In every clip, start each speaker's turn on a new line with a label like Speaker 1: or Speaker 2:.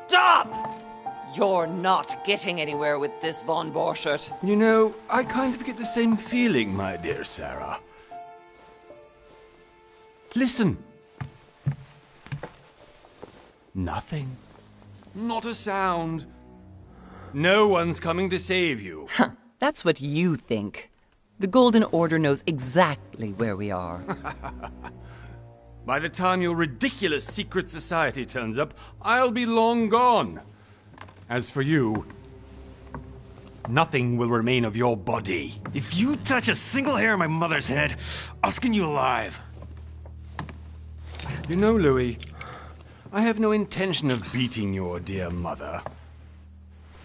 Speaker 1: Stop! You're not getting anywhere with this, von Borchert.
Speaker 2: You know, I kind of get the same feeling, my dear Sarah. Listen. Nothing. Not a sound. No one's coming to save you.
Speaker 1: That's what you think. The Golden Order knows exactly where we are.
Speaker 2: By the time your ridiculous secret society turns up, I'll be long gone. As for you, nothing will remain of your body.
Speaker 3: If you touch a single hair on my mother's head, I'll skin you alive.
Speaker 2: You know, Louis, I have no intention of beating your dear mother.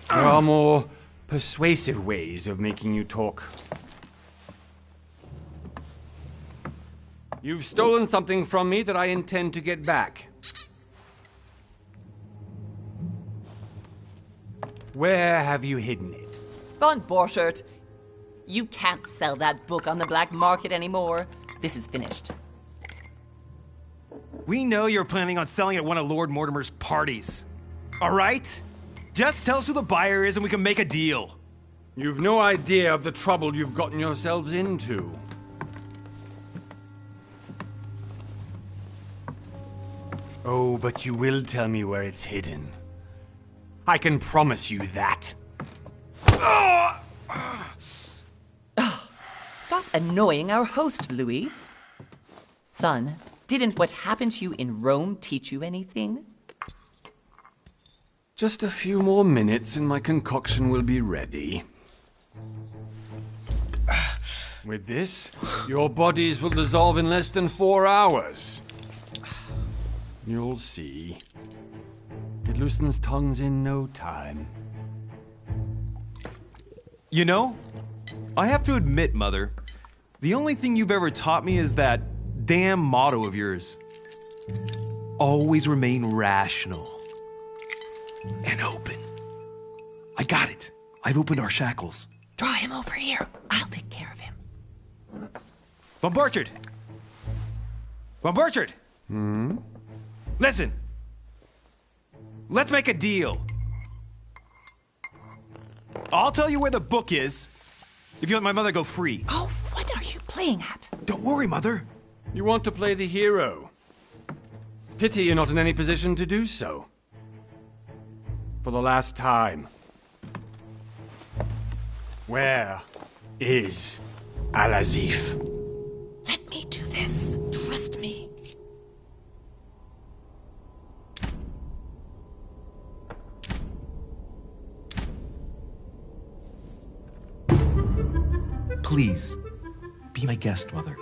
Speaker 2: There are more persuasive ways of making you talk. You've stolen something from me that I intend to get back. Where have you hidden it?
Speaker 1: Von Borchert, you can't sell that book on the black market anymore. This is finished.
Speaker 3: We know you're planning on selling at one of Lord Mortimer's parties. All right? Just tell us who the buyer is and we can make a deal.
Speaker 2: You've no idea of the trouble you've gotten yourselves into. Oh, but you will tell me where it's hidden. I can promise you that.
Speaker 1: Stop annoying our host, Louis. Son, didn't what happened to you in Rome teach you anything?
Speaker 2: Just a few more minutes and my concoction will be ready. With this, your bodies will dissolve in less than 4 hours. You'll see. It loosens tongues in no time.
Speaker 3: You know, I have to admit, Mother, the only thing you've ever taught me is that damn motto of yours. Always remain rational. And open. I got it. I've opened our shackles.
Speaker 1: Draw him over here. I'll take care of him.
Speaker 3: Von Borchert! Von Borchert! Listen. Let's make a deal. I'll tell you where the book is if you let my mother go free.
Speaker 1: Oh, what are you playing at?
Speaker 3: Don't worry, Mother.
Speaker 2: You want to play the hero. Pity you're not in any position to do so. For the last time. Where is Al-Azif?
Speaker 1: Let me do this. Trust me.
Speaker 3: Please, be my guest, Mother.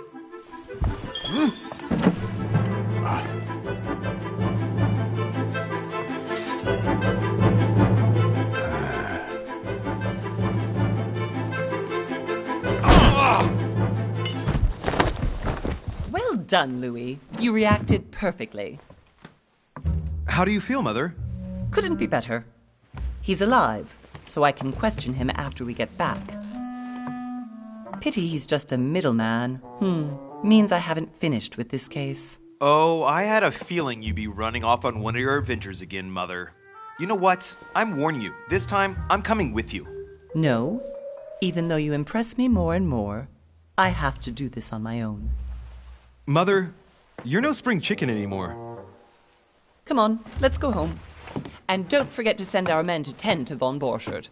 Speaker 1: Well done, Louis. You reacted perfectly.
Speaker 3: How do you feel, Mother?
Speaker 1: Couldn't be better. He's alive, so I can question him after we get back. Pity he's just a middleman. Means I haven't finished with this case.
Speaker 3: Oh, I had a feeling you'd be running off on one of your adventures again, Mother. You know what? I'm warning you. This time, I'm coming with you.
Speaker 1: No. Even though you impress me more and more, I have to do this on my own.
Speaker 3: Mother, you're no spring chicken anymore.
Speaker 1: Come on, let's go home. And don't forget to send our men to tend to von Borchert.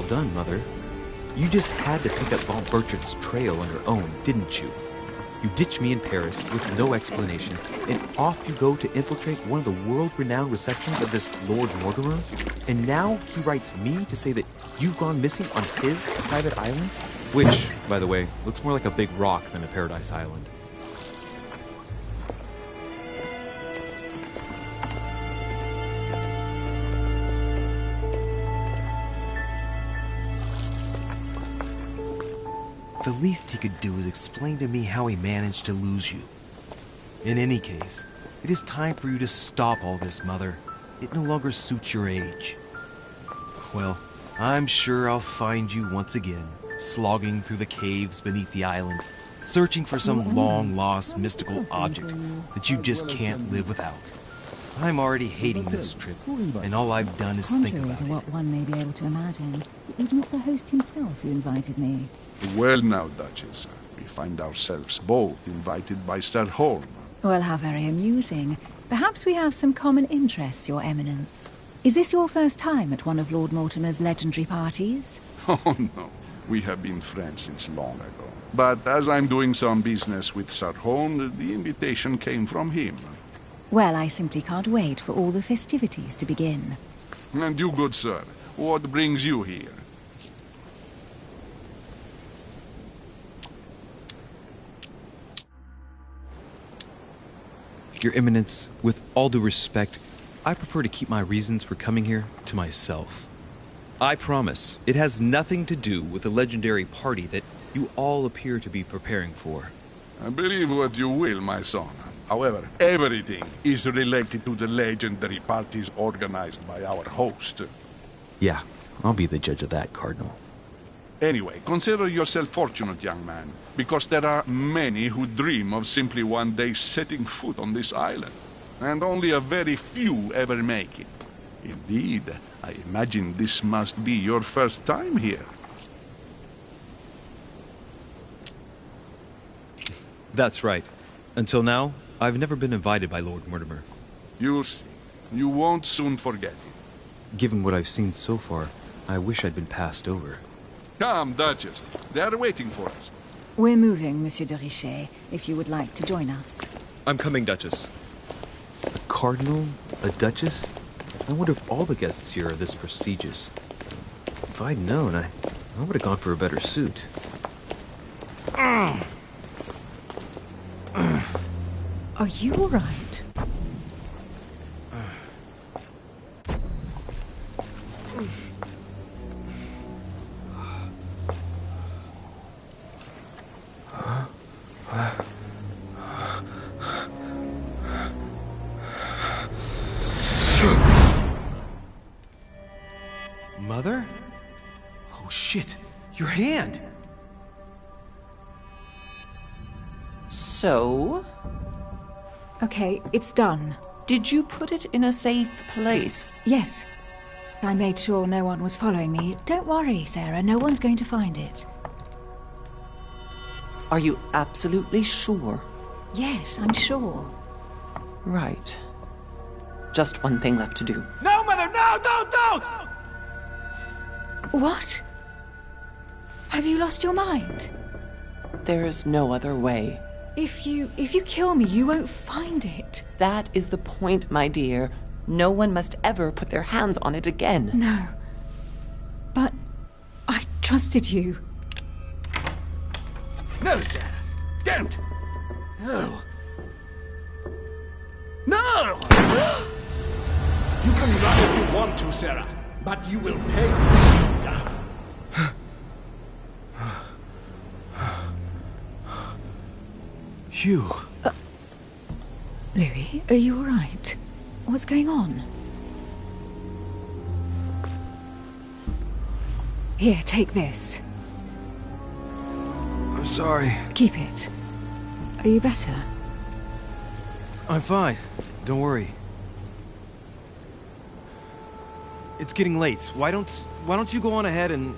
Speaker 4: done, Mother. You just had to pick up Von Bertrand's trail on your own, didn't you? You ditch me in Paris with no explanation, and off you go to infiltrate one of the world-renowned receptions of this Lord Mortimer? And now he writes me to say that you've gone missing on his private island? Which, by the way, looks more like a big rock than a paradise island.
Speaker 3: The least he could do is explain to me how he managed to lose you. In any case, it is time for you to stop all this, Mother. It no longer suits your age. Well, I'm sure I'll find you once again, slogging through the caves beneath the island, searching for some long-lost mystical object that you just can't live without. I'm already hating this trip, and all I've done is think
Speaker 5: Contrary
Speaker 3: about
Speaker 5: to
Speaker 3: it.
Speaker 5: what one may be able to imagine, it was not the host himself who invited me.
Speaker 6: Well now, Duchess, we find ourselves both invited by Sir Holm.
Speaker 5: Well, how very amusing. Perhaps we have some common interests, Your Eminence. Is this your first time at one of Lord Mortimer's legendary parties?
Speaker 6: Oh no, we have been friends since long ago. But as I'm doing some business with Sir Holm, the invitation came from him.
Speaker 5: Well, I simply can't wait for all the festivities to begin.
Speaker 6: And you, good sir, what brings you here?
Speaker 4: Your Eminence, with all due respect, I prefer to keep my reasons for coming here to myself. I promise, it has nothing to do with the legendary party that you all appear to be preparing for.
Speaker 6: I believe what you will, my son. However, everything is related to the legendary parties organized by our host.
Speaker 4: Yeah, I'll be the judge of that, Cardinal.
Speaker 6: Anyway, consider yourself fortunate, young man, because there are many who dream of simply one day setting foot on this island, and only a very few ever make it. Indeed, I imagine this must be your first time here.
Speaker 4: That's right. Until now, I've never been invited by Lord Mortimer.
Speaker 6: You'll see. You won't soon forget it.
Speaker 4: Given what I've seen so far, I wish I'd been passed over.
Speaker 6: Come, Duchess. They are waiting for us.
Speaker 5: We're moving, Monsieur de Richet, if you would like to join us.
Speaker 4: I'm coming, Duchess. A cardinal? A duchess? I wonder if all the guests here are this prestigious. If I'd known, I would have gone for a better suit.
Speaker 5: Are you all right?
Speaker 3: Mother? Oh shit, your hand!
Speaker 1: So,
Speaker 5: Okay, it's done.
Speaker 1: did you put it in a safe place?
Speaker 5: Yes. I made sure no one was following me. Don't worry, Sarah, no one's going to find it.
Speaker 1: Are you absolutely sure?
Speaker 5: Yes, I'm sure.
Speaker 1: Right. Just one thing left to do.
Speaker 3: No, Mother, no, don't!
Speaker 5: What? Have you lost your mind?
Speaker 1: There's no other way.
Speaker 5: If you kill me, you won't find it.
Speaker 1: That is the point, my dear. No one must ever put their hands on it again.
Speaker 5: No. But I trusted you.
Speaker 7: No, Sarah. Don't. No. No! You can run if you want to, Sarah, but you will pay.
Speaker 3: Hugh.
Speaker 5: Louis, are you all right? What's going on? Here, take this.
Speaker 3: I'm sorry.
Speaker 5: Keep it. Are you better?
Speaker 3: I'm fine. Don't worry. It's getting late. Why don't you go on ahead and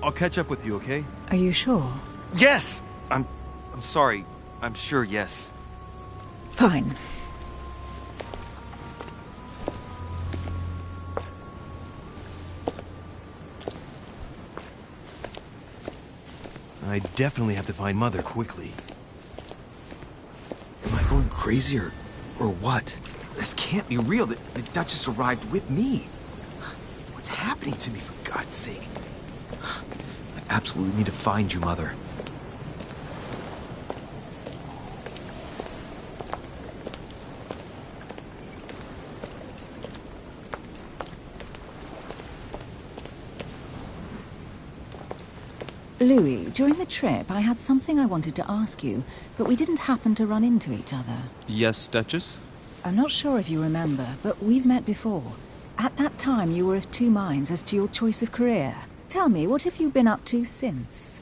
Speaker 3: I'll catch up with you, okay?
Speaker 5: Are you sure?
Speaker 3: Yes! I'm sorry. I'm sure, yes.
Speaker 5: Fine.
Speaker 3: I definitely have to find Mother quickly.
Speaker 4: Am I going crazy or what? This can't be real. The Duchess arrived with me. What's happening to me, for God's sake? I absolutely need to find you, Mother.
Speaker 5: Louis, during the trip, I had something I wanted to ask you, but we didn't happen to run into each other.
Speaker 3: Yes, Duchess?
Speaker 5: I'm not sure if you remember, but we've met before. At that time, you were of two minds as to your choice of career. Tell me, what have you been up to since?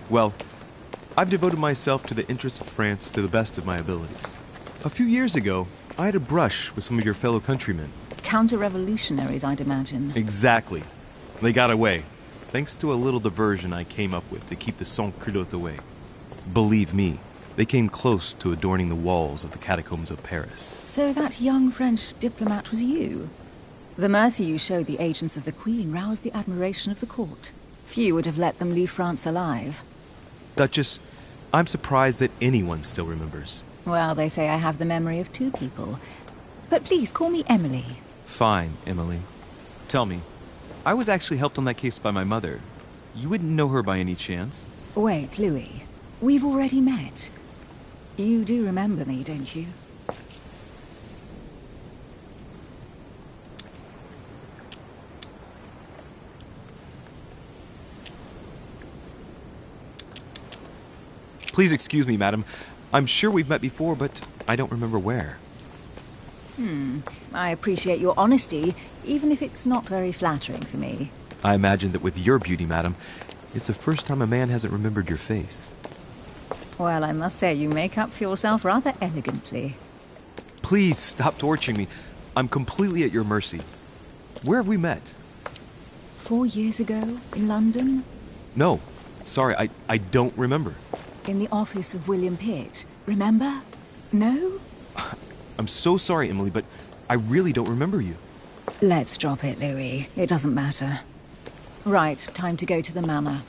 Speaker 3: Well, I've devoted myself to the interests of France to the best of my abilities. A few years ago, I had a brush with some of your fellow countrymen.
Speaker 5: Counter-revolutionaries, I'd imagine.
Speaker 3: Exactly. They got away, thanks to a little diversion I came up with to keep the sans-culottes away. Believe me, they came close to adorning the walls of the catacombs of Paris.
Speaker 5: So that young French diplomat was you? The mercy you showed the agents of the Queen roused the admiration of the court. Few would have let them leave France alive.
Speaker 3: Duchess, I'm surprised that anyone still remembers.
Speaker 5: Well, they say I have the memory of two people. But please, call me Emily.
Speaker 4: Fine, Emily. Tell me, I was actually helped on that case by my mother. You wouldn't know her by any chance?
Speaker 5: Wait, Louis. We've already met. You do remember me, don't you?
Speaker 3: Please excuse me, madam. I'm sure we've met before, but I don't remember where.
Speaker 5: I appreciate your honesty, even if it's not very flattering for me.
Speaker 3: I imagine that with your beauty, madam, it's the first time a man hasn't remembered your face.
Speaker 5: Well, I must say you make up for yourself rather elegantly.
Speaker 3: Please stop torturing me. I'm completely at your mercy. Where have we met?
Speaker 5: 4 years ago, in London?
Speaker 3: No. Sorry, I don't remember.
Speaker 5: In the office of William Pitt. Remember? No?
Speaker 3: I'm so sorry, Emily, but I really don't remember you.
Speaker 5: Let's drop it, Louis. It doesn't matter. Right, time to go to the manor.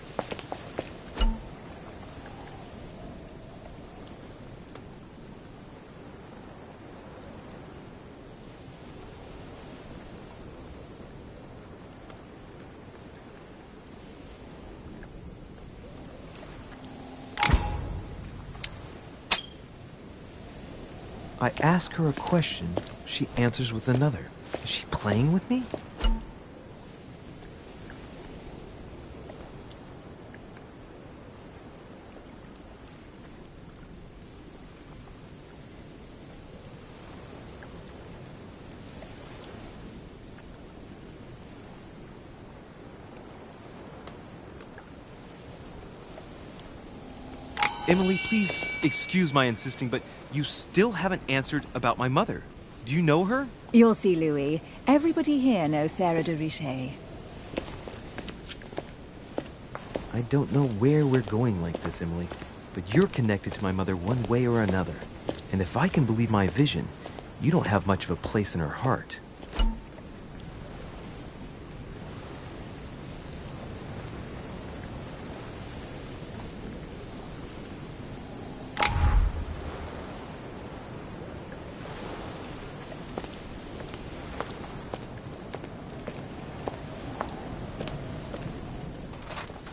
Speaker 4: I ask her a question, she answers with another. Is she playing with me?
Speaker 3: Emily, please excuse my insisting, but you still haven't answered about my mother. Do you know her?
Speaker 5: You'll see, Louis. Everybody here knows Sarah de Richet.
Speaker 4: I don't know where we're going like this, Emily, but you're connected to my mother one way or another. And if I can believe my vision, you don't have much of a place in her heart.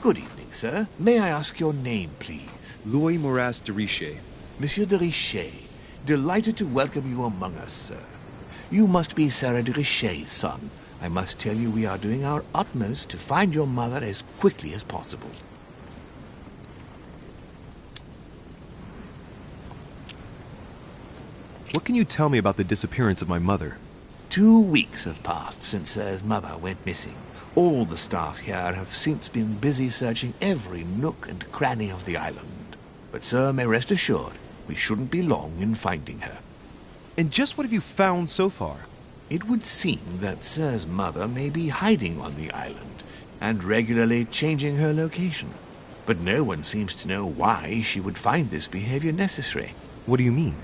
Speaker 8: Good evening, sir. May I ask your name, please?
Speaker 3: Louis Moras de Richet.
Speaker 8: Monsieur de Richet. Delighted to welcome you among us, sir. You must be Sarah de Richet's son. I must tell you we are doing our utmost to find your mother as quickly as possible.
Speaker 3: What can you tell me about the disappearance of my mother?
Speaker 8: 2 weeks have passed since Sir's mother went missing. All the staff here have since been busy searching every nook and cranny of the island. But Sir may rest assured, we shouldn't be long in finding her.
Speaker 3: And just what have you found so far?
Speaker 8: It would seem that Sir's mother may be hiding on the island and regularly changing her location. But no one seems to know why she would find this behavior necessary.
Speaker 3: What do you mean?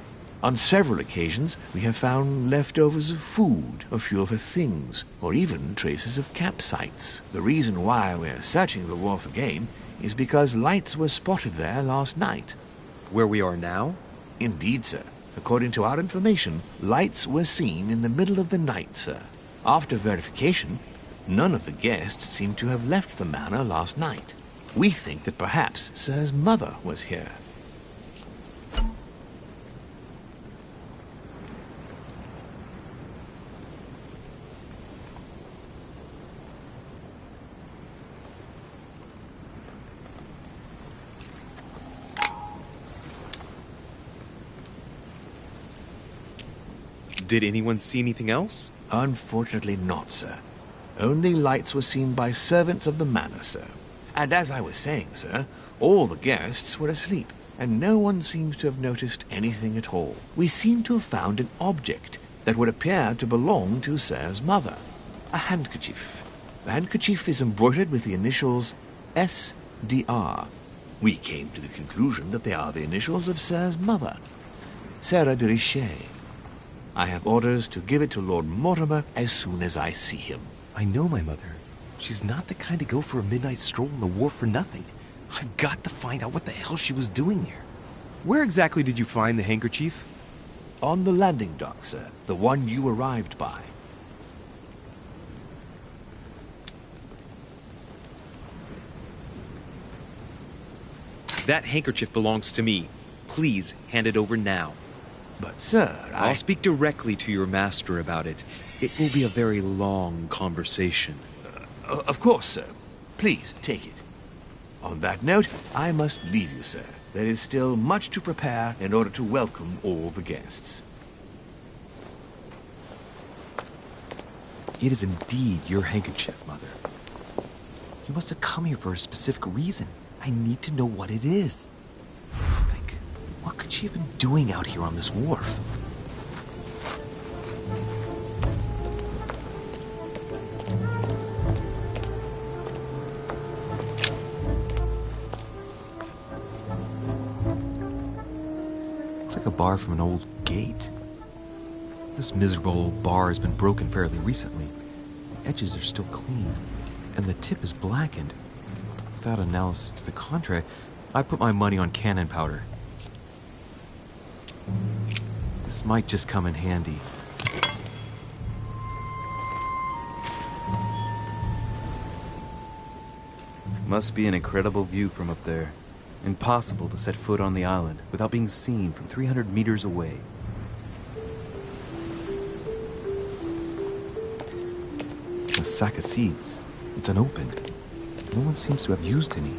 Speaker 8: On several occasions, we have found leftovers of food, a few of her things, or even traces of campsites. The reason why we're searching the wharf again is because lights were spotted there last night.
Speaker 3: Where we are now?
Speaker 8: Indeed, sir. According to our information, lights were seen in the middle of the night, sir. After verification, none of the guests seem to have left the manor last night. We think that perhaps Sir's mother was here.
Speaker 3: Did anyone see anything else?
Speaker 8: Unfortunately not, sir. Only lights were seen by servants of the manor, sir. And as I was saying, sir, all the guests were asleep, and no one seems to have noticed anything at all. We seem to have found an object that would appear to belong to Sir's mother. A handkerchief. The handkerchief is embroidered with the initials S.D.R. We came to the conclusion that they are the initials of Sir's mother, Sarah de Richet. I have orders to give it to Lord Mortimer as soon as I see him.
Speaker 3: I know my mother. She's not the kind to go for a midnight stroll on the wharf for nothing. I've got to find out what the hell she was doing here. Where exactly did you find the handkerchief?
Speaker 8: On the landing dock, sir. The one you arrived by.
Speaker 3: That handkerchief belongs to me. Please hand it over now.
Speaker 8: But, sir,
Speaker 3: I'll speak directly to your master about it. It will be a very long conversation.
Speaker 8: Of course, sir. Please, take it. On that note, I must leave you, sir. There is still much to prepare in order to welcome all the guests.
Speaker 4: It is indeed your handkerchief, Mother. You must have come here for a specific reason. I need to know what it is. Let's think. What could she have been doing out here on this wharf? bar from an old gate. This miserable old bar has been broken fairly recently. The edges are still clean, and the tip is blackened. Without analysis to the contrary, I put my money on cannon powder. This might just come in handy. Must be an incredible view from up there. Impossible to set foot on the island without being seen from 300 meters away. A sack of seeds. It's unopened. No one seems to have used any.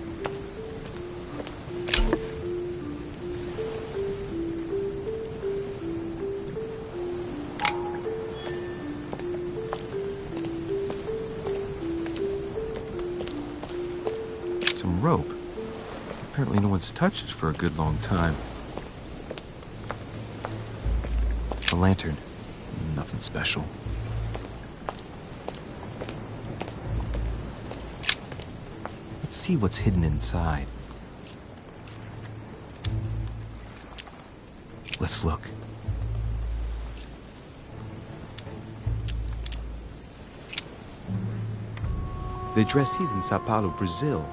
Speaker 4: Some rope. Apparently no one's touched it for a good long time. A lantern. Nothing special. Let's see what's hidden inside. Let's look. The addressee's in Sao Paulo, Brazil.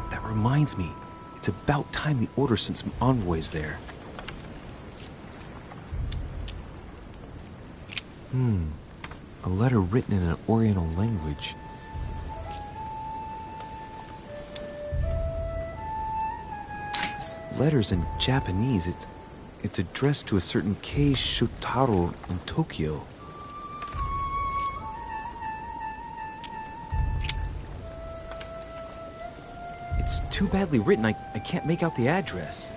Speaker 4: That reminds me. It's about time the Order sent some envoys there. A letter written in an Oriental language. This letter's in Japanese. It's addressed to a certain Kei Shotaro in Tokyo. It's too badly written, I can't make out the address.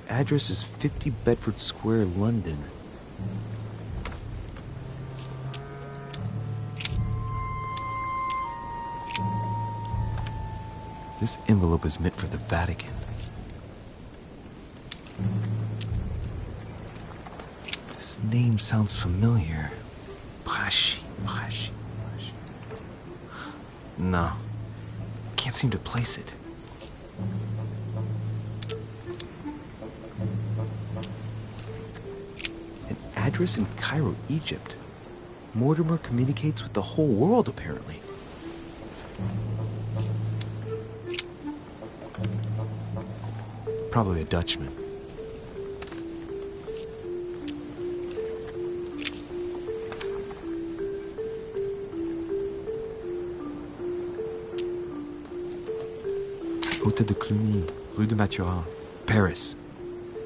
Speaker 4: The address is 50 Bedford Square, London. This envelope is meant for the Vatican. This name sounds familiar. Braschi. No, can't seem to place it. An address in Cairo, Egypt. Mortimer communicates with the whole world, apparently. Probably a Dutchman. Hôtel de Cluny, Rue de Mathurin, Paris.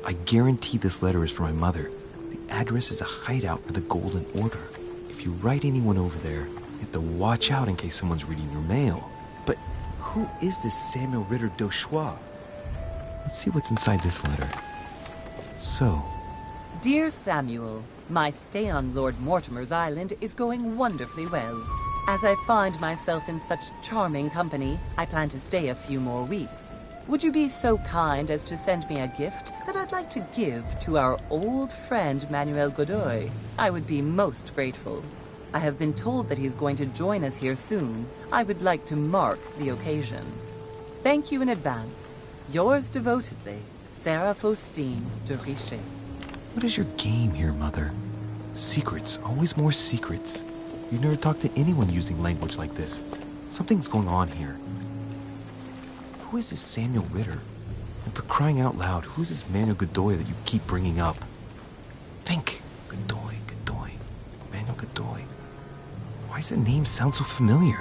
Speaker 4: I guarantee this letter is for my mother. The address is a hideout for the Golden Order. If you write anyone over there, you have to watch out in case someone's reading your mail. But who is this Samuel Ritter d'Auchois? Let's see what's inside this letter. So,
Speaker 1: Dear Samuel, my stay on Lord Mortimer's island is going wonderfully well. As I find myself in such charming company, I plan to stay a few more weeks. Would you be so kind as to send me a gift that I'd like to give to our old friend Manuel Godoy? I would be most grateful. I have been told that he's going to join us here soon. I would like to mark the occasion. Thank you in advance. Yours devotedly, Sarah Faustine de Richet.
Speaker 4: what is your game here, Mother? Secrets, always more secrets. You never talk to anyone using language like this. Something's going on here. Who is this Samuel Ritter? And for crying out loud, who is this Manuel Godoy that you keep bringing up? Think. Godoy. Manuel Godoy. Why does that name sound so familiar?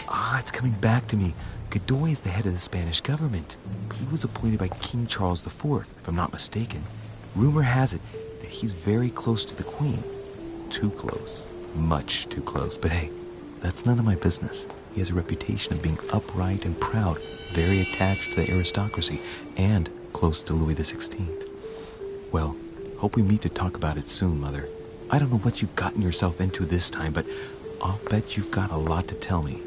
Speaker 4: Ah, it's coming back to me. Godoy is the head of the Spanish government. He was appointed by King Charles IV, if I'm not mistaken. Rumor has it that he's very close to the Queen. Too close. Much too close. But hey, that's none of my business. He has a reputation of being upright and proud, very attached to the aristocracy, and close to Louis XVI. Well, hope we meet to talk about it soon, Mother. I don't know what you've gotten yourself into this time, but I'll bet you've got a lot to tell me.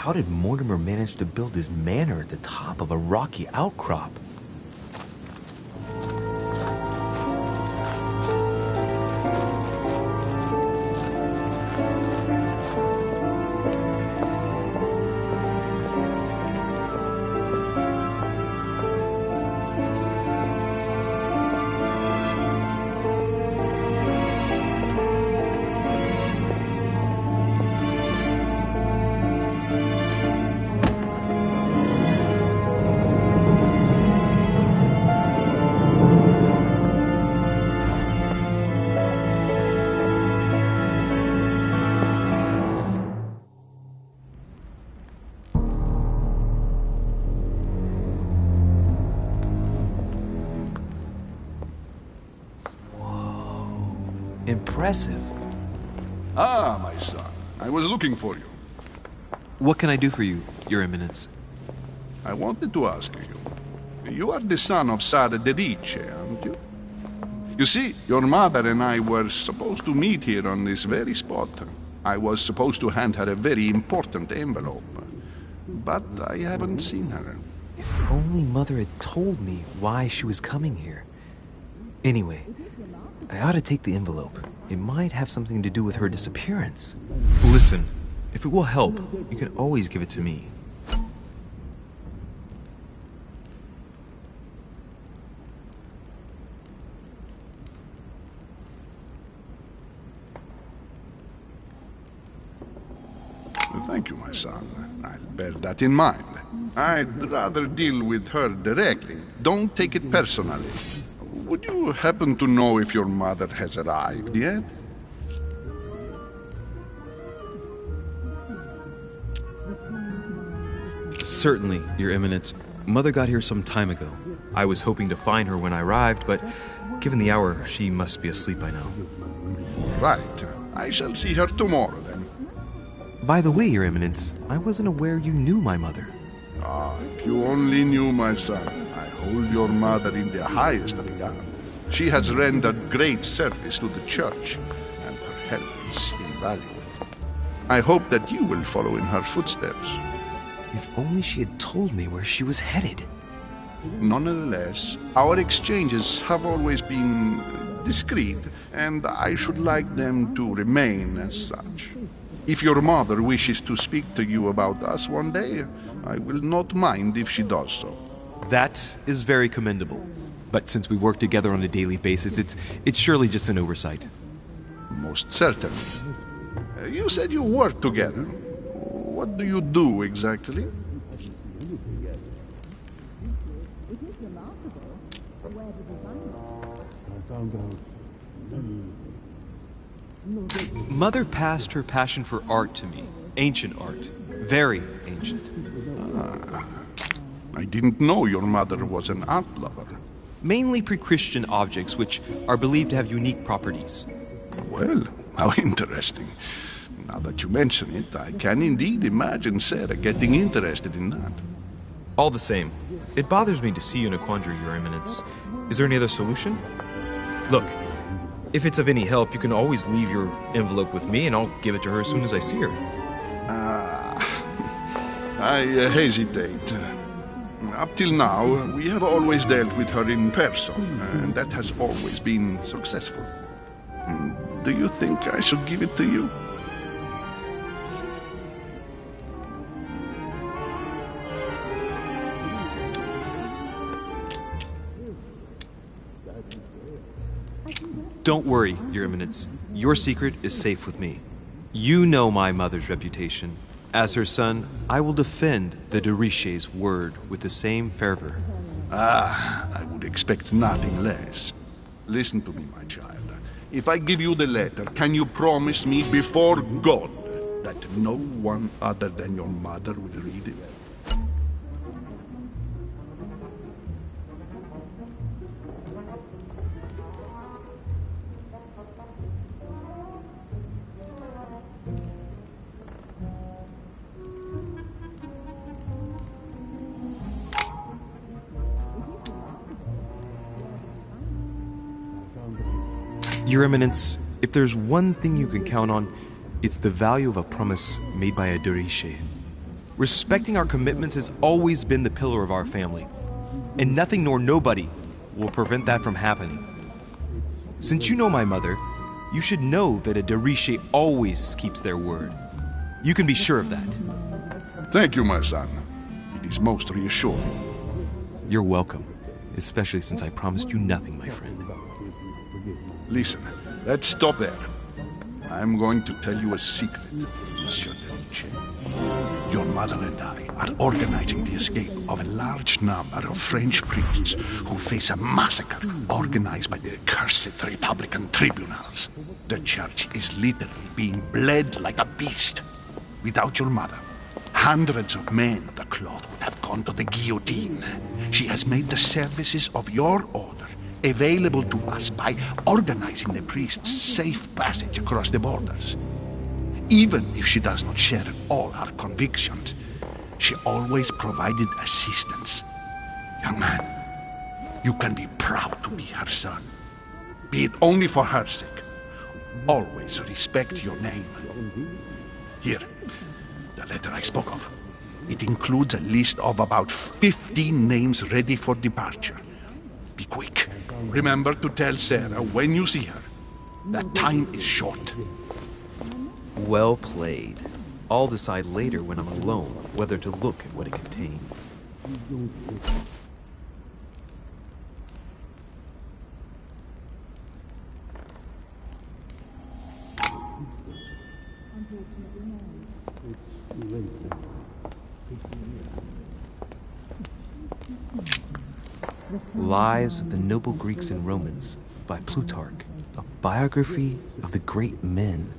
Speaker 4: How did Mortimer manage to build his manor at the top of a rocky outcrop? Impressive.
Speaker 6: Ah, my son. I was looking for you.
Speaker 3: What can I do for you, Your Eminence?
Speaker 6: I wanted to ask you. You are the son of Sara de Riche, aren't you? You see, your mother and I were supposed to meet here on this very spot. I was supposed to hand her a very important envelope. But I haven't seen her.
Speaker 4: If only Mother had told me why she was coming here. Anyway, I ought to take the envelope. It might have something to do with her disappearance.
Speaker 3: Listen, if it will help, you can always give it to me.
Speaker 6: Thank you, my son. I'll bear that in mind. I'd rather deal with her directly. Don't take it personally. Would you happen to know if your mother has arrived yet?
Speaker 3: Certainly, Your Eminence. Mother got here some time ago. I was hoping to find her when I arrived, but given the hour, she must be asleep by now.
Speaker 6: Right. I shall see her tomorrow, then.
Speaker 3: By the way, Your Eminence, I wasn't aware you knew my mother.
Speaker 6: Ah, if you only knew, my son. I hold your mother in the highest regard. She has rendered great service to the church, and her help is invaluable. I hope that you will follow in her footsteps.
Speaker 3: If only she had told me where she was headed.
Speaker 6: Nonetheless, our exchanges have always been discreet, and I should like them to remain as such. If your mother wishes to speak to you about us one day, I will not mind if she does so.
Speaker 3: That is very commendable. But since we work together on a daily basis, it's surely just an oversight.
Speaker 6: Most certainly. You said you work together. What do you do exactly?
Speaker 3: Mother passed her passion for art to me. Ancient art. Very ancient.
Speaker 6: I didn't know your mother was an art lover.
Speaker 3: Mainly pre-Christian objects, which are believed to have unique properties.
Speaker 6: Well, how interesting. Now that you mention it, I can indeed imagine Sarah getting interested in that.
Speaker 3: All the same, it bothers me to see you in a quandary, Your Eminence. Is there any other solution? Look, if it's of any help, you can always leave your envelope with me and I'll give it to her as soon as I see her.
Speaker 6: I hesitate. Up till now, we have always dealt with her in person, and that has always been successful. Do you think I should give it to you?
Speaker 3: Don't worry, Your Eminence. Your secret is safe with me. You know my mother's reputation. As her son, I will defend the de Riche's word with the same fervor.
Speaker 6: I would expect nothing less. Listen to me, my child. If I give you the letter, can you promise me before God that no one other than your mother will read it?
Speaker 3: Your Eminence, if there's one thing you can count on, it's the value of a promise made by a de Riche. Respecting our commitments has always been the pillar of our family, and nothing nor nobody will prevent that from happening. Since you know my mother, you should know that a de Richet always keeps their word. You can be sure of that.
Speaker 6: Thank you, my son. It is most reassuring.
Speaker 3: You're welcome, especially since I promised you nothing, my friend.
Speaker 6: Listen, let's stop there. I'm going to tell you a secret, Monsieur de Richet. Your mother and I are organizing the escape of a large number of French priests who face a massacre organized by the accursed Republican tribunals. The church is literally being bled like a beast. Without your mother, hundreds of men of the cloth would have gone to the guillotine. She has made the services of your order available to us by organizing the priests' safe passage across the borders. Even if she does not share all our convictions, she always provided assistance. Young man, you can be proud to be her son. Be it only for her sake. Always respect your name. Here, the letter I spoke of. It includes a list of about 15 names ready for departure. Be quick. Remember to tell Sarah when you see her that time is short.
Speaker 3: Well played. I'll decide later when I'm alone whether to look at what it contains. Lives of the Noble Greeks and Romans by Plutarch, a biography of the great men.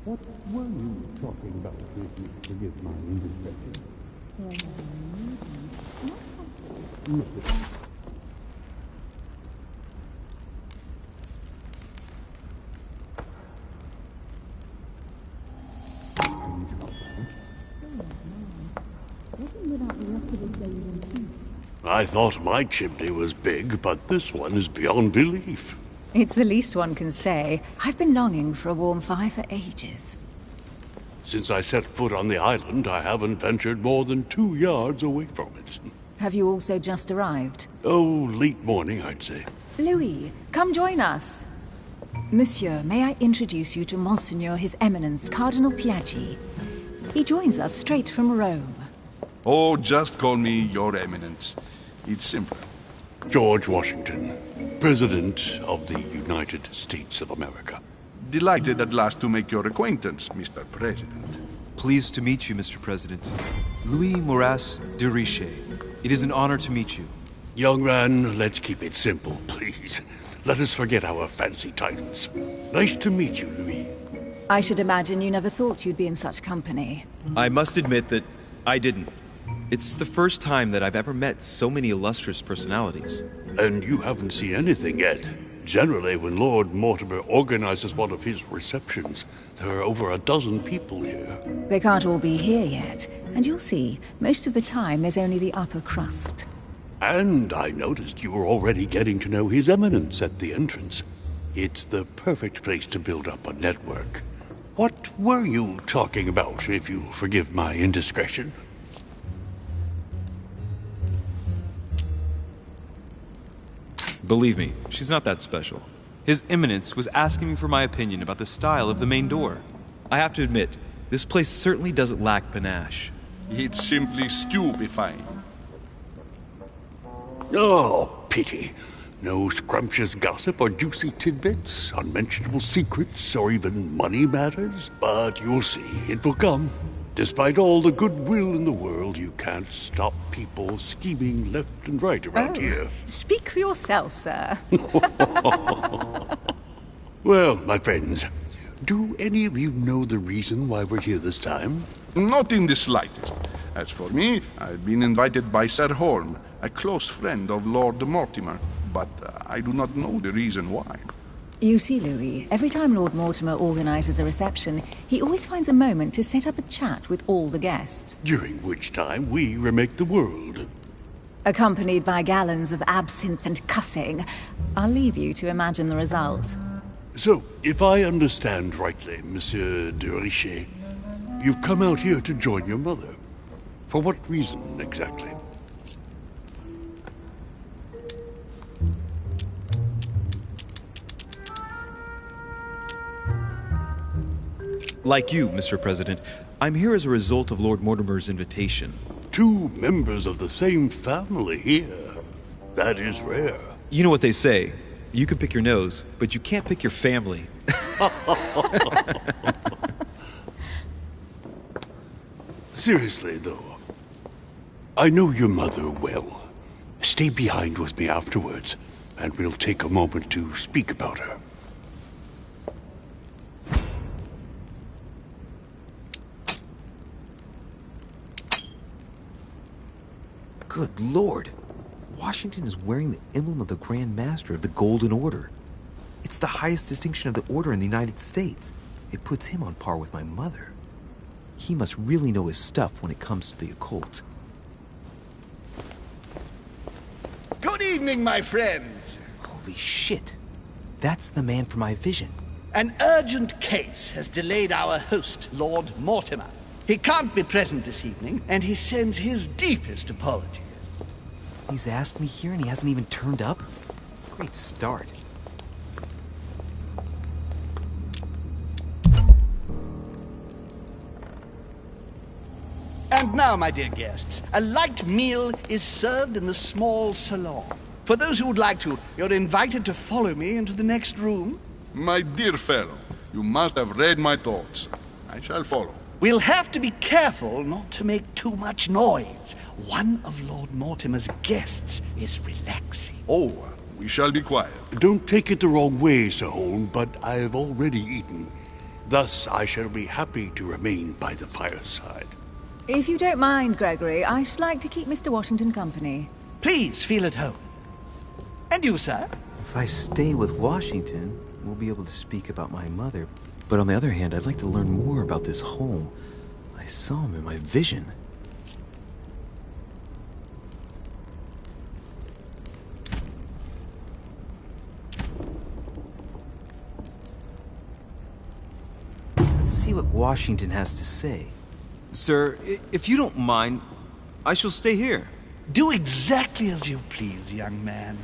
Speaker 9: What were you talking about, if you forgive my indiscretion?
Speaker 10: I thought my chimney was big, but this one is beyond belief.
Speaker 5: It's the least one can say. I've been longing for a warm fire for ages.
Speaker 10: Since I set foot on the island, I haven't ventured more than 2 yards away from it.
Speaker 5: Have you also just arrived?
Speaker 10: Oh, late morning, I'd say.
Speaker 5: Louis, come join us. Monsieur, may I introduce you to Monseigneur His Eminence, Cardinal Piaggi. He joins us straight from Rome.
Speaker 6: Oh, just call me Your Eminence. It's simple.
Speaker 10: George Washington, President of the United States of America.
Speaker 6: Delighted at last to make your acquaintance, Mr. President.
Speaker 3: Pleased to meet you, Mr. President. Louis Maurras de Richet. It is an honor to meet you.
Speaker 10: Young man, let's keep it simple, please. Let us forget our fancy titles. Nice to meet you, Louis.
Speaker 5: I should imagine you never thought you'd be in such company.
Speaker 3: I must admit that I didn't. It's the first time that I've ever met so many illustrious personalities.
Speaker 10: And you haven't seen anything yet. Generally, when Lord Mortimer organizes one of his receptions, there are over a dozen people here.
Speaker 5: They can't all be here yet, and you'll see, most of the time there's only the upper crust.
Speaker 10: And I noticed you were already getting to know His Eminence at the entrance. It's the perfect place to build up a network. What were you talking about, if you'll forgive my indiscretion?
Speaker 3: Believe me, she's not that special. His Eminence was asking me for my opinion about the style of the main door. I have to admit, this place certainly doesn't lack panache.
Speaker 6: It's simply stupefying.
Speaker 10: Oh, pity. No scrumptious gossip or juicy tidbits, unmentionable secrets, or even money matters. But you'll see, it will come. Despite all the goodwill in the world, you can't stop people scheming left and right around here.
Speaker 5: Speak for yourself, sir.
Speaker 10: Well, my friends, do any of you know the reason why we're here this time?
Speaker 6: Not in the slightest. As for me, I've been invited by Sir Horn, a close friend of Lord Mortimer, but I do not know the reason why.
Speaker 5: You see, Louis, every time Lord Mortimer organizes a reception, he always finds a moment to set up a chat with all the guests.
Speaker 10: During which time we remake the world.
Speaker 5: Accompanied by gallons of absinthe and cussing. I'll leave you to imagine the result.
Speaker 10: So, if I understand rightly, Monsieur de Richet, you've come out here to join your mother. For what reason, exactly?
Speaker 4: Like you, Mr. President, I'm here as a result of Lord Mortimer's invitation.
Speaker 10: 2 members of the same family here. That is rare.
Speaker 4: You know what they say. You can pick your nose, but you can't pick your family.
Speaker 10: Seriously, though, I know your mother well. Stay behind with me afterwards, and we'll take a moment to speak about her.
Speaker 4: Good Lord! Washington is wearing the emblem of the Grand Master of the Golden Order. It's the highest distinction of the Order in the United States. It puts him on par with my mother. He must really know his stuff when it comes to the occult.
Speaker 7: Good evening, my friends.
Speaker 4: Holy shit. That's the man from my vision.
Speaker 7: An urgent case has delayed our host, Lord Mortimer. He can't be present this evening, and he sends his deepest apologies.
Speaker 4: He's asked me here and he hasn't even turned up? Great start.
Speaker 7: And now, my dear guests, a light meal is served in the small salon. For those who would like to, you're invited to follow me into the next room.
Speaker 6: My dear fellow, you must have read my thoughts. I shall follow.
Speaker 7: We'll have to be careful not to make too much noise. One of Lord Mortimer's guests is relaxing.
Speaker 6: Oh, we shall be quiet.
Speaker 10: Don't take it the wrong way, Sir Holm, but I've already eaten. Thus, I shall be happy to remain by the fireside.
Speaker 5: If you don't mind, Gregory, I should like to keep Mr. Washington company.
Speaker 7: Please feel at home. And you, sir?
Speaker 4: If I stay with Washington, we'll be able to speak about my mother. But on the other hand, I'd like to learn more about this home. I saw him in my vision. Let's see what Washington has to say.
Speaker 3: Sir, if you don't mind, I shall stay here.
Speaker 7: Do exactly as you please, young man.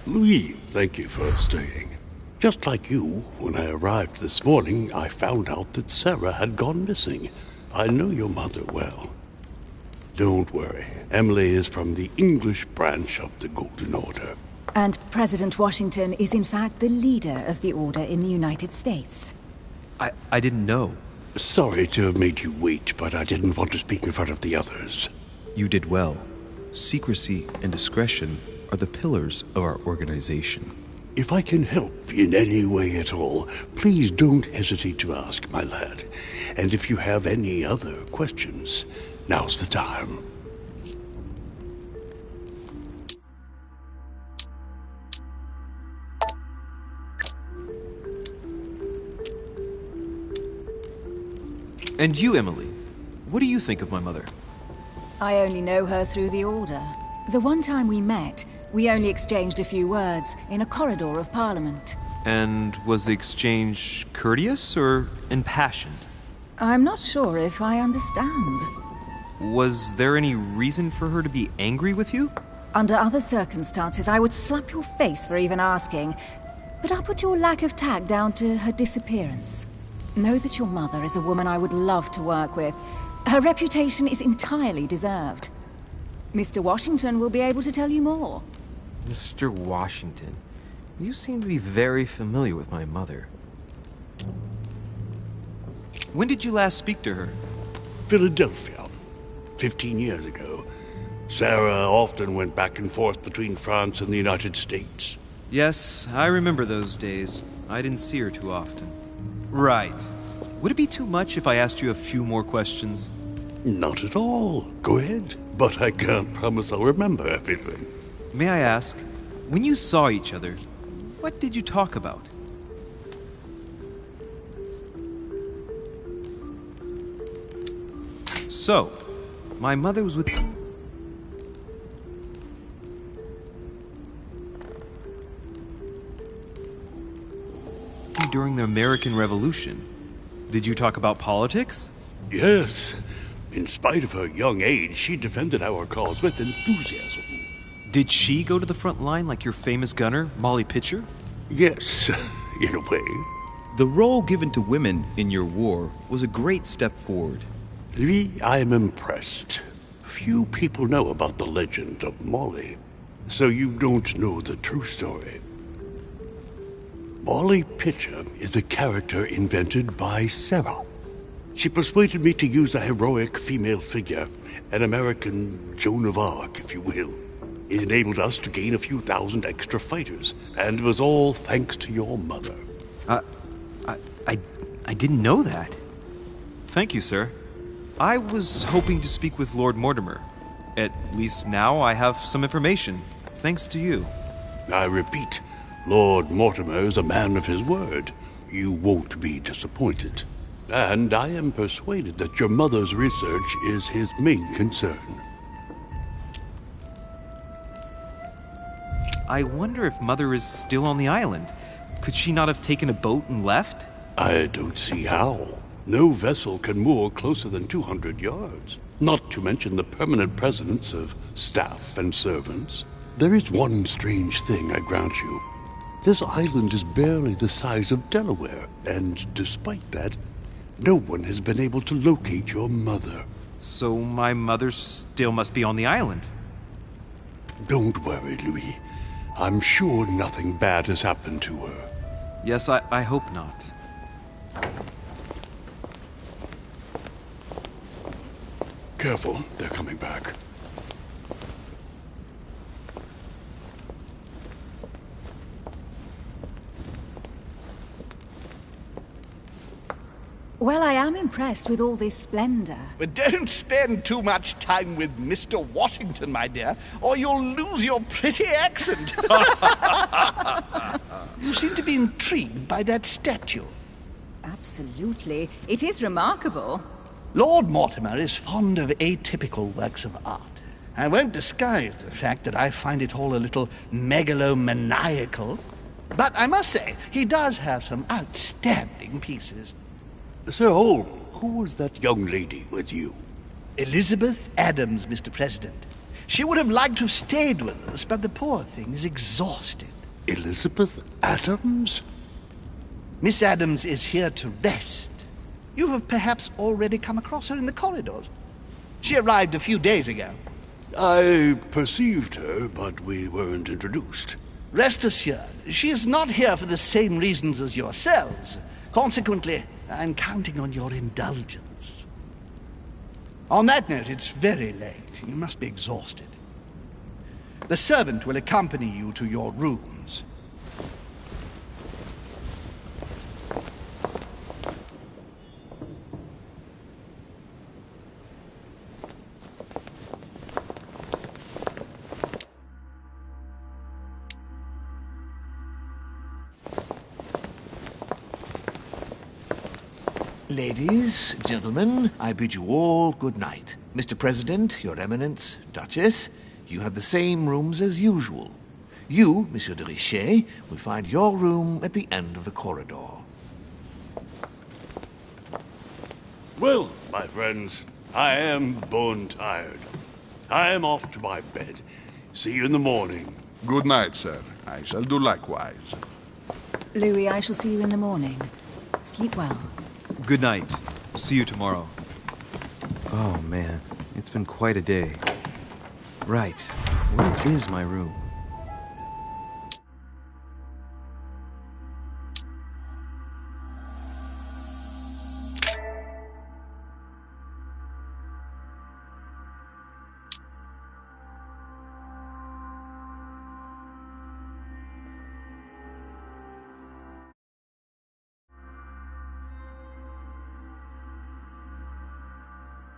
Speaker 10: Louis, thank you for staying. Just like you, when I arrived this morning, I found out that Sarah had gone missing. I know your mother well. Don't worry. Emily is from the English branch of the Golden Order.
Speaker 5: And President Washington is in fact the leader of the Order in the United States.
Speaker 3: I didn't know.
Speaker 10: Sorry to have made you wait, but I didn't want to speak in front of the others.
Speaker 4: You did well. Secrecy and discretion are the pillars of our organization.
Speaker 10: If I can help in any way at all, please don't hesitate to ask, my lad. And if you have any other questions, now's the time.
Speaker 3: And you, Emily, what do you think of my mother?
Speaker 5: I only know her through the Order. The one time we met, we only exchanged a few words in a corridor of Parliament.
Speaker 3: And was the exchange courteous or impassioned?
Speaker 5: I'm not sure if I understand.
Speaker 3: Was there any reason for her to be angry with you?
Speaker 5: Under other circumstances, I would slap your face for even asking, but I'll put your lack of tact down to her disappearance. Know that your mother is a woman I would love to work with. Her reputation is entirely deserved. Mr. Washington will be able to tell you more.
Speaker 3: Mr. Washington, you seem to be very familiar with my mother. When did you last speak to her?
Speaker 10: Philadelphia, 15 years ago. Sarah often went back and forth between France and the United States.
Speaker 3: Yes, I remember those days. I didn't see her too often. Right. Would it be too much if I asked you a few more questions?
Speaker 10: Not at all. Go ahead. But I can't promise I'll remember everything.
Speaker 3: May I ask, when you saw each other, what did you talk about? So, my mother was with... during the American Revolution. Did you talk about politics?
Speaker 10: Yes. In spite of her young age, she defended our cause with enthusiasm.
Speaker 3: Did she go to the front line like your famous gunner, Molly Pitcher?
Speaker 10: Yes, in a way.
Speaker 4: The role given to women in your war was a great step forward.
Speaker 10: Louis, I am impressed. Few people know about the legend of Molly, so you don't know the true story. Molly Pitcher is a character invented by Sarah. She persuaded me to use a heroic female figure, an American Joan of Arc, if you will. It enabled us to gain a few thousand extra fighters, and it was all thanks to your mother.
Speaker 3: I didn't know that. Thank you, sir. I was hoping to speak with Lord Mortimer. At least now I have some information, thanks to you.
Speaker 10: I repeat, Lord Mortimer is a man of his word. You won't be disappointed. And I am persuaded that your mother's research is his main concern.
Speaker 3: I wonder if Mother is still on the island. Could she not have taken a boat and left?
Speaker 10: I don't see how. No vessel can moor closer than 200 yards. Not to mention the permanent presence of staff and servants. There is one strange thing, I grant you. This island is barely the size of Delaware, and despite that, no one has been able to locate your mother.
Speaker 3: So my mother still must be on the island.
Speaker 10: Don't worry, Louis. I'm sure nothing bad has happened to her.
Speaker 3: Yes, I hope not.
Speaker 10: Careful, they're coming back.
Speaker 5: Well, I am impressed with all this splendor.
Speaker 7: But don't spend too much time with Mr. Washington, my dear, or you'll lose your pretty accent. You seem to be intrigued by that statue.
Speaker 5: Absolutely. It is remarkable.
Speaker 7: Lord Mortimer is fond of atypical works of art. I won't disguise the fact that I find it all a little megalomaniacal. But I must say, he does have some outstanding pieces.
Speaker 10: Sir Hole, who was that young lady with you?
Speaker 7: Elizabeth Adams, Mr. President. She would have liked to have stayed with us, but the poor thing is exhausted.
Speaker 10: Elizabeth Adams?
Speaker 7: Miss Adams is here to rest. You have perhaps already come across her in the corridors. She arrived a few days ago.
Speaker 10: I perceived her, but we weren't introduced.
Speaker 7: Rest assured, she is not here for the same reasons as yourselves. Consequently, I'm counting on your indulgence. On that note, it's very late. You must be exhausted. The servant will accompany you to your rooms.
Speaker 8: Ladies, gentlemen, I bid you all good night. Mr. President, Your Eminence, Duchess, you have the same rooms as usual. You, Monsieur de Richet, will find your room at the end of the corridor.
Speaker 10: Well, my friends, I am bone tired. I am off to my bed. See you in the morning.
Speaker 6: Good night, sir. I shall do likewise.
Speaker 5: Louis, I shall see you in the morning. Sleep well.
Speaker 3: Good night. See you tomorrow. Oh man, it's been quite a day. Right, where is my room?